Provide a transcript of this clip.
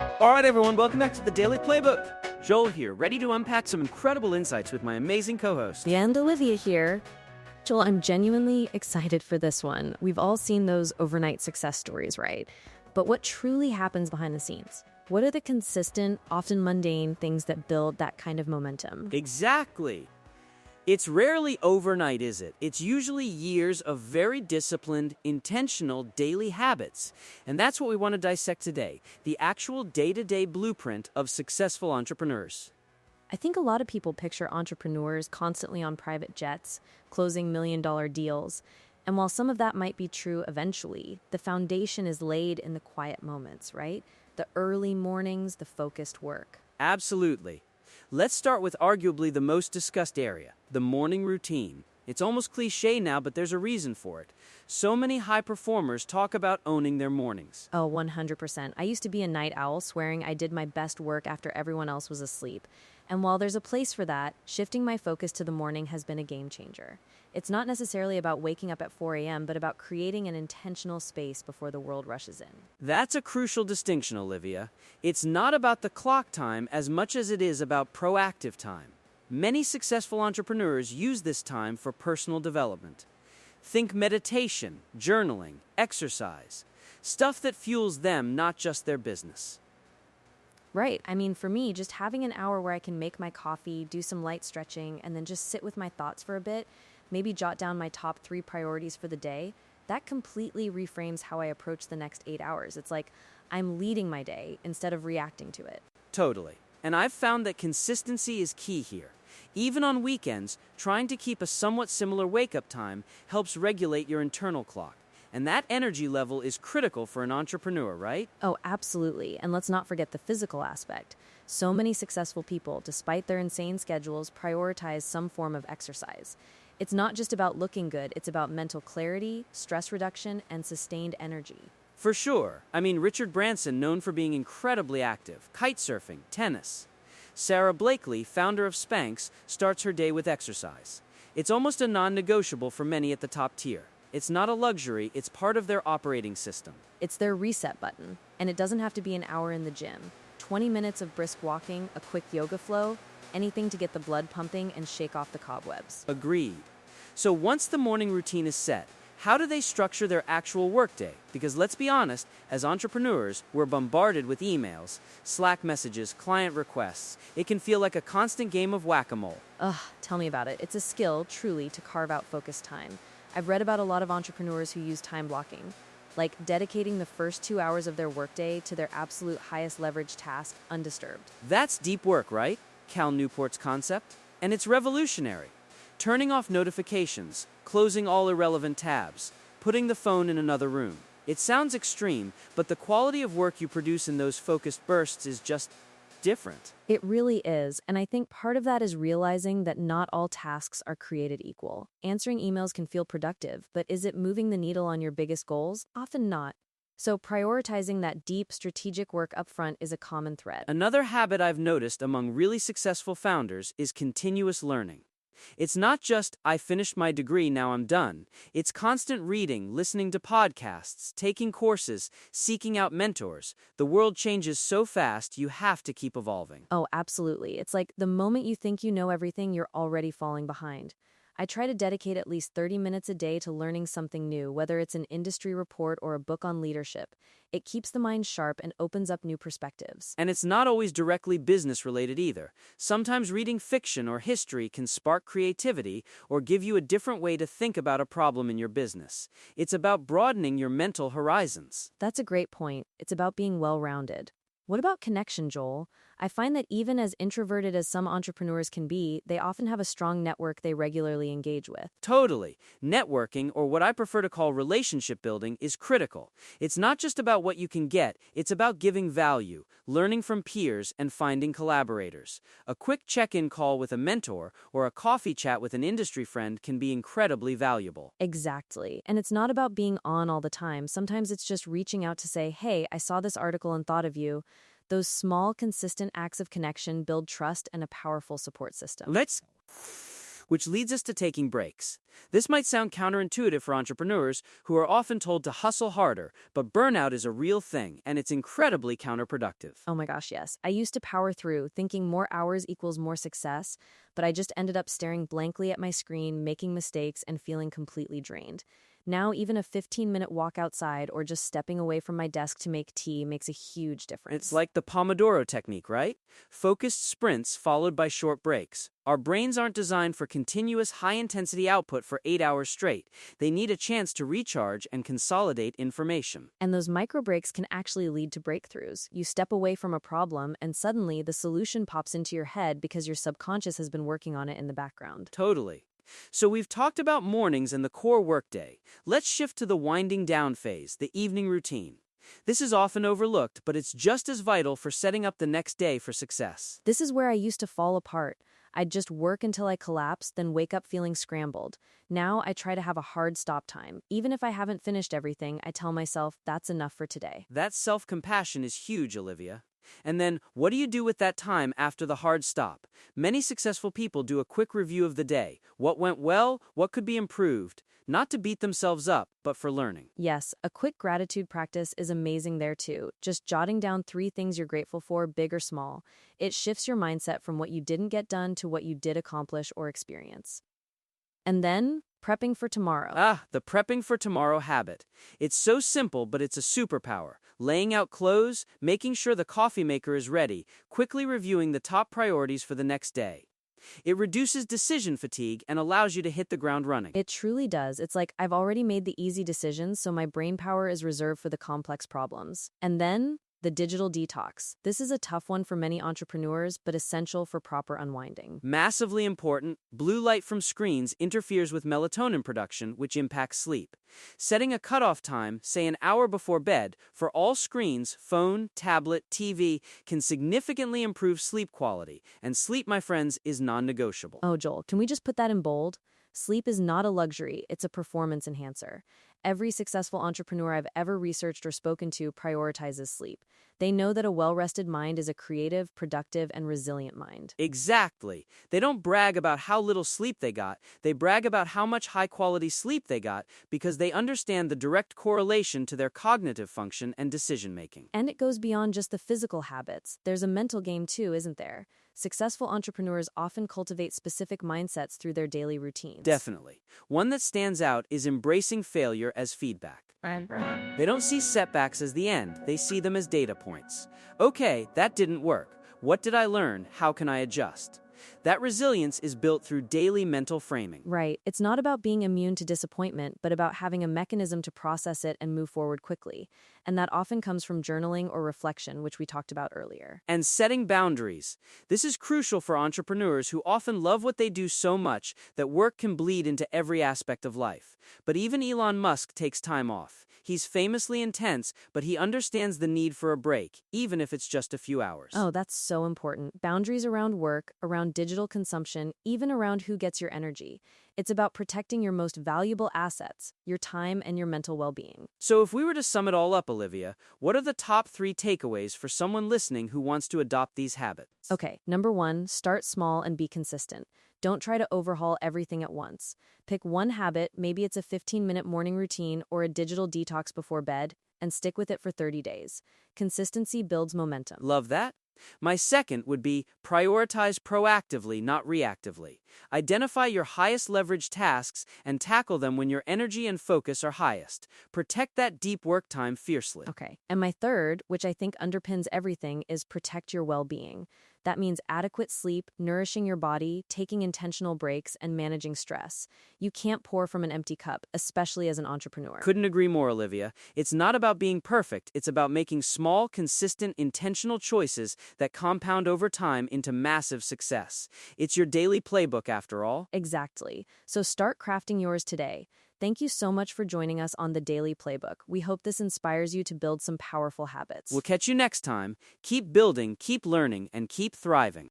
All right, everyone, welcome back to the Daily Playbook. Joel here, ready to unpack some incredible insights with my amazing co-host. And Olivia here. Joel, I'm genuinely excited for this one. We've all seen those overnight success stories, right? But what truly happens behind the scenes? What are the consistent, often mundane things that build that kind of momentum? Exactly. It's rarely overnight, is it? It's usually years of very disciplined, intentional daily habits. And that's what we want to dissect today, the actual day-to-day blueprint of successful entrepreneurs. I think a lot of people picture entrepreneurs constantly on private jets, closing million-dollar deals. And while some of that might be true eventually, the foundation is laid in the quiet moments, right? The early mornings, the focused work. Absolutely. Let's start with arguably the most discussed area, the morning routine. It's almost cliche now, but there's a reason for it. So many high performers talk about owning their mornings. Oh, 100%. I used to be a night owl, swearing I did my best work after everyone else was asleep. And while there's a place for that, shifting my focus to the morning has been a game changer. It's not necessarily about waking up at 4 a.m., but about creating an intentional space before the world rushes in. That's a crucial distinction, Olivia. It's not about the clock time as much as it is about proactive time. Many successful entrepreneurs use this time for personal development. Think meditation, journaling, exercise, stuff that fuels them, not just their business. Right. I mean, for me, just having an hour where I can make my coffee, do some light stretching, and then just sit with my thoughts for a bit, maybe jot down my top 3 priorities for the day, that completely reframes how I approach the next 8 hours. It's like I'm leading my day instead of reacting to it. Totally. And I've found that consistency is key here. Even on weekends, trying to keep a somewhat similar wake-up time helps regulate your internal clock. And that energy level is critical for an entrepreneur, right? Oh, absolutely. And let's not forget the physical aspect. So many successful people, despite their insane schedules, prioritize some form of exercise. It's not just about looking good, it's about mental clarity, stress reduction, and sustained energy. For sure. I mean, Richard Branson, known for being incredibly active, kite surfing, tennis. Sarah Blakely, founder of Spanx, starts her day with exercise. It's almost a non-negotiable for many at the top tier. It's not a luxury, it's part of their operating system. It's their reset button, and it doesn't have to be an hour in the gym. 20 minutes of brisk walking, a quick yoga flow, anything to get the blood pumping and shake off the cobwebs. Agreed. So once the morning routine is set, how do they structure their actual workday? Because let's be honest, as entrepreneurs, we're bombarded with emails, Slack messages, client requests. It can feel like a constant game of whack-a-mole. Ugh, tell me about it. It's a skill, truly, to carve out focused time. I've read about a lot of entrepreneurs who use time blocking, like dedicating the first 2 hours of their workday to their absolute highest leverage task undisturbed. That's deep work, right? Cal Newport's concept. And it's revolutionary. Turning off notifications, closing all irrelevant tabs, putting the phone in another room. It sounds extreme, but the quality of work you produce in those focused bursts is just different. It really is, and I think part of that is realizing that not all tasks are created equal. Answering emails can feel productive, but is it moving the needle on your biggest goals? Often not. So prioritizing that deep, strategic work upfront is a common thread. Another habit I've noticed among really successful founders is continuous learning. It's not just, I finished my degree, now I'm done. It's constant reading, listening to podcasts, taking courses, seeking out mentors. The world changes so fast, you have to keep evolving. Oh, absolutely. It's like the moment you think you know everything, you're already falling behind. I try to dedicate at least 30 minutes a day to learning something new, whether it's an industry report or a book on leadership. It keeps the mind sharp and opens up new perspectives. And it's not always directly business related either. Sometimes reading fiction or history can spark creativity or give you a different way to think about a problem in your business. It's about broadening your mental horizons. That's a great point. It's about being well-rounded. What about connection, Joel? I find that even as introverted as some entrepreneurs can be, they often have a strong network they regularly engage with. Totally. Networking, or what I prefer to call relationship building, is critical. It's not just about what you can get, it's about giving value, learning from peers, and finding collaborators. A quick check-in call with a mentor or a coffee chat with an industry friend can be incredibly valuable. Exactly. And it's not about being on all the time. Sometimes it's just reaching out to say, hey, I saw this article and thought of you. Those small, consistent acts of connection build trust and a powerful support system. which leads us to taking breaks. This might sound counterintuitive for entrepreneurs who are often told to hustle harder, but burnout is a real thing, and it's incredibly counterproductive. Oh my gosh, yes. I used to power through, thinking more hours equals more success, but I just ended up staring blankly at my screen, making mistakes, and feeling completely drained. Now, even a 15-minute walk outside or just stepping away from my desk to make tea makes a huge difference. It's like the Pomodoro technique, right? Focused sprints followed by short breaks. Our brains aren't designed for continuous high-intensity output for 8 hours straight. They need a chance to recharge and consolidate information. And those micro breaks can actually lead to breakthroughs. You step away from a problem, and suddenly the solution pops into your head because your subconscious has been working on it in the background. Totally. So we've talked about mornings and the core workday. Let's shift to the winding down phase, the evening routine. This is often overlooked, but it's just as vital for setting up the next day for success. This is where I used to fall apart. I'd just work until I collapsed, then wake up feeling scrambled. Now I try to have a hard stop time. Even if I haven't finished everything, I tell myself that's enough for today. That self-compassion is huge, Olivia. And then, what do you do with that time after the hard stop? Many successful people do a quick review of the day. What went well? What could be improved? Not to beat themselves up, but for learning. Yes, a quick gratitude practice is amazing there too. Just jotting down 3 things you're grateful for, big or small. It shifts your mindset from what you didn't get done to what you did accomplish or experience. And then, prepping for tomorrow. Ah, the prepping for tomorrow habit. It's so simple, but it's a superpower. Laying out clothes, making sure the coffee maker is ready, quickly reviewing the top priorities for the next day. It reduces decision fatigue and allows you to hit the ground running. It truly does. It's like I've already made the easy decisions, so my brain power is reserved for the complex problems. And then, the digital detox. This is a tough one for many entrepreneurs, but essential for proper unwinding. Massively important, blue light from screens interferes with melatonin production, which impacts sleep. Setting a cutoff time, say an hour before bed, for all screens, phone, tablet, TV, can significantly improve sleep quality. And sleep, my friends, is non-negotiable. Oh, Joel, can we just put that in bold? Sleep is not a luxury, it's a performance enhancer. Every successful entrepreneur I've ever researched or spoken to prioritizes sleep. They know that a well-rested mind is a creative, productive, and resilient mind. Exactly. They don't brag about how little sleep they got. They brag about how much high-quality sleep they got because they understand the direct correlation to their cognitive function and decision-making. And it goes beyond just the physical habits. There's a mental game too, isn't there? Successful entrepreneurs often cultivate specific mindsets through their daily routines. Definitely. One that stands out is embracing failure as feedback. They don't see setbacks as the end, they see them as data points. Okay, that didn't work. What did I learn? How can I adjust? That resilience is built through daily mental framing. Right. It's not about being immune to disappointment, but about having a mechanism to process it and move forward quickly. And that often comes from journaling or reflection, which we talked about earlier. And setting boundaries. This is crucial for entrepreneurs who often love what they do so much that work can bleed into every aspect of life. But even Elon Musk takes time off. He's famously intense, but he understands the need for a break, even if it's just a few hours. Oh, that's so important. Boundaries around work, around digital consumption, even around who gets your energy. It's about protecting your most valuable assets, your time and your mental well-being. So if we were to sum it all up, Olivia, what are the top 3 takeaways for someone listening who wants to adopt these habits? Okay, number 1, start small and be consistent. Don't try to overhaul everything at once. Pick one habit, maybe it's a 15-minute morning routine or a digital detox before bed, and stick with it for 30 days. Consistency builds momentum. Love that. My second would be prioritize proactively, not reactively. Identify your highest leverage tasks and tackle them when your energy and focus are highest. Protect that deep work time fiercely. Okay, and my third, which I think underpins everything, is protect your well-being. That means adequate sleep, nourishing your body, taking intentional breaks, and managing stress. You can't pour from an empty cup, especially as an entrepreneur. Couldn't agree more, Olivia. It's not about being perfect. It's about making small, consistent, intentional choices that compound over time into massive success. It's your daily playbook, after all. Exactly. So start crafting yours today. Thank you so much for joining us on the Daily Playbook. We hope this inspires you to build some powerful habits. We'll catch you next time. Keep building, keep learning, and keep thriving.